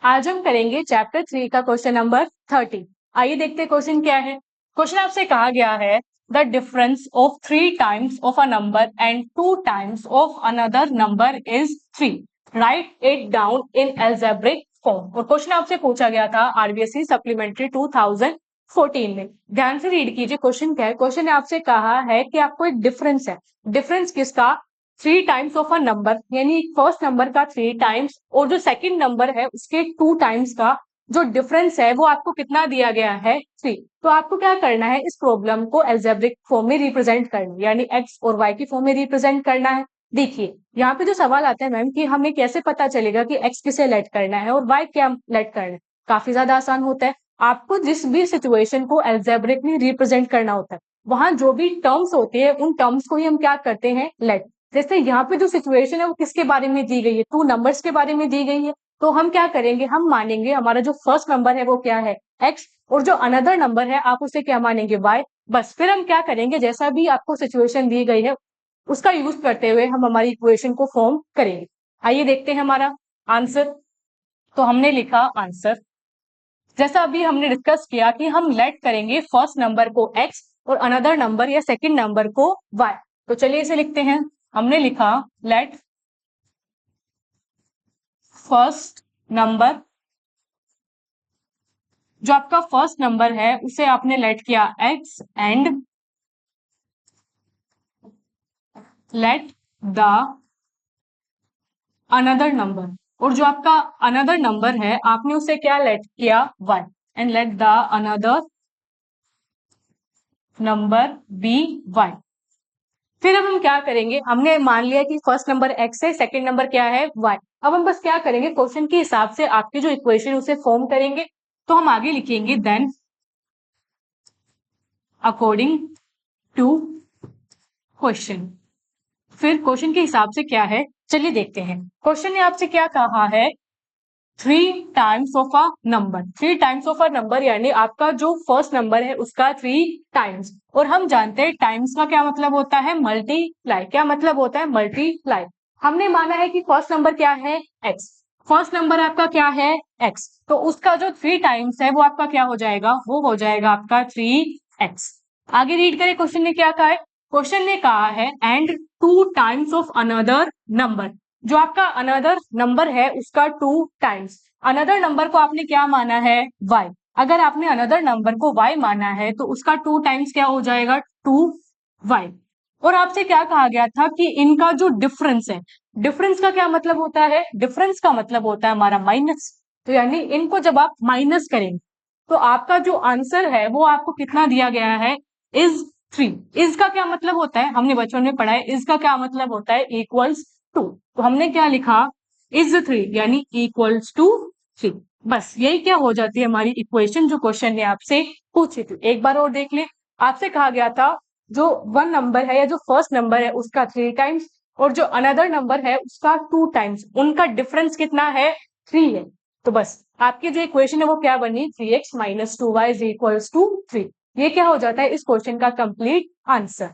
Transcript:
आज हम करेंगे चैप्टर 3 का क्वेश्चन नंबर 30। आइए देखते हैं क्वेश्चन क्या है। क्वेश्चन आपसे कहा गया है the difference of 3 times of a number and 2 times of another number is 3। Right it down in algebraic form. और क्वेश्चन आपसे पूछा गया था आरबीएसई सप्लीमेंट्री 2014 में। ध्यान से रीड कीजिए क्वेश्चन क्या है। क्वेश्चन ने आपसे कहा है कि आपको एक डिफरेंस है। डिफरेंस किसका? 3 टाइम्स ऑफ अ नंबर, यानी फर्स्ट नंबर का 3 टाइम्स और जो सेकंड नंबर है उसके 2 टाइम्स का जो डिफरेंस है वो आपको कितना दिया गया है? 3। तो आपको क्या करना है, इस प्रॉब्लम को अलजेब्रिक फॉर्म में रिप्रेजेंट करना है, यानी एक्स और वाई की फॉर्म में रिप्रेजेंट करना है। देखिए यहाँ पे जो सवाल आता है मैम कि हमें कैसे पता चलेगा कि एक्स किसे लेट करना है और वाई क्या लेट करना है। काफी ज्यादा आसान होता है। आपको जिस भी सिचुएशन को अलजेब्रिक में रिप्रेजेंट करना होता है वहां जो भी टर्म्स होते हैं उन टर्म्स को ही हम क्या करते हैं? लेट। जैसे यहाँ पे जो सिचुएशन है वो किसके बारे में दी गई है? 2 नंबर्स के बारे में दी गई है। तो हम क्या करेंगे, हम मानेंगे हमारा जो फर्स्ट नंबर है वो क्या है? एक्स, और जो अनदर नंबर है आप उसे क्या मानेंगे? वाई। बस फिर हम क्या करेंगे, जैसा भी आपको सिचुएशन दी गई है उसका यूज करते हुए हम हमारी इक्वेशन को फॉर्म करेंगे। आइए देखते हैं हमारा आंसर। तो हमने लिखा आंसर, जैसा अभी हमने डिस्कस किया कि हम लेट करेंगे फर्स्ट नंबर को एक्स और अनदर नंबर या सेकंड नंबर को वाई। तो चलिए इसे लिखते हैं। हमने लिखा लेट फर्स्ट नंबर, जो आपका फर्स्ट नंबर है उसे आपने लेट किया x and let the another number, और जो आपका अनदर नंबर है आपने उसे क्या लेट किया? Y. And let the another number B Y. फिर अब हम क्या करेंगे, हमने मान लिया कि फर्स्ट नंबर एक्स है, सेकंड नंबर क्या है? वाई। अब हम बस क्या करेंगे, क्वेश्चन के हिसाब से आपकी जो इक्वेशन उसे फॉर्म करेंगे। तो हम आगे लिखेंगे देन अकॉर्डिंग टू क्वेश्चन। फिर क्वेश्चन के हिसाब से क्या है, चलिए देखते हैं। क्वेश्चन ने आपसे क्या कहा है? 3 times of a number. 3 times of a number यानी आपका जो फर्स्ट नंबर है उसका 3 टाइम्स। और हम जानते हैं टाइम्स का क्या मतलब होता है? मल्टीप्लाई। क्या मतलब होता है? मल्टीप्लाई। हमने माना है कि फर्स्ट नंबर क्या है? एक्स। फर्स्ट नंबर आपका क्या है? एक्स। तो उसका जो 3 टाइम्स है वो आपका क्या हो जाएगा? वो हो जाएगा आपका 3x। आगे रीड करें, क्वेश्चन ने क्या कहा है। क्वेश्चन ने कहा है and 2 times of another number. जो आपका अनदर नंबर है उसका 2 टाइम्स। अनदर नंबर को आपने क्या माना है? y। अगर आपने अनदर नंबर को y माना है तो उसका 2 टाइम्स क्या हो जाएगा? 2y। और आपसे क्या कहा गया था कि इनका जो डिफरेंस है, डिफरेंस का क्या मतलब होता है? डिफरेंस का मतलब होता है हमारा माइनस। तो यानी इनको जब आप माइनस करेंगे तो आपका जो आंसर है वो आपको कितना दिया गया है? इज 3। इज का क्या मतलब होता है? हमने बचपन में पढ़ा है। इज का क्या मतलब होता है? Equals to. तो हमने क्या लिखा? इज 3 यानी इक्वल्स टू 3। बस यही क्या हो जाती है हमारी इक्वेशन जो क्वेश्चन ने आपसे पूछी थी। एक बार और देख ले। आपसे कहा गया था जो 1 नंबर है या जो फर्स्ट नंबर है उसका 3 टाइम्स और जो अनदर नंबर है उसका 2 टाइम्स, उनका डिफरेंस कितना है? 3 है। तो बस आपकी जो इक्वेशन है वो क्या बनी? 3x - 2y is equals to 3। ये क्या हो जाता है इस क्वेश्चन का कंप्लीट आंसर।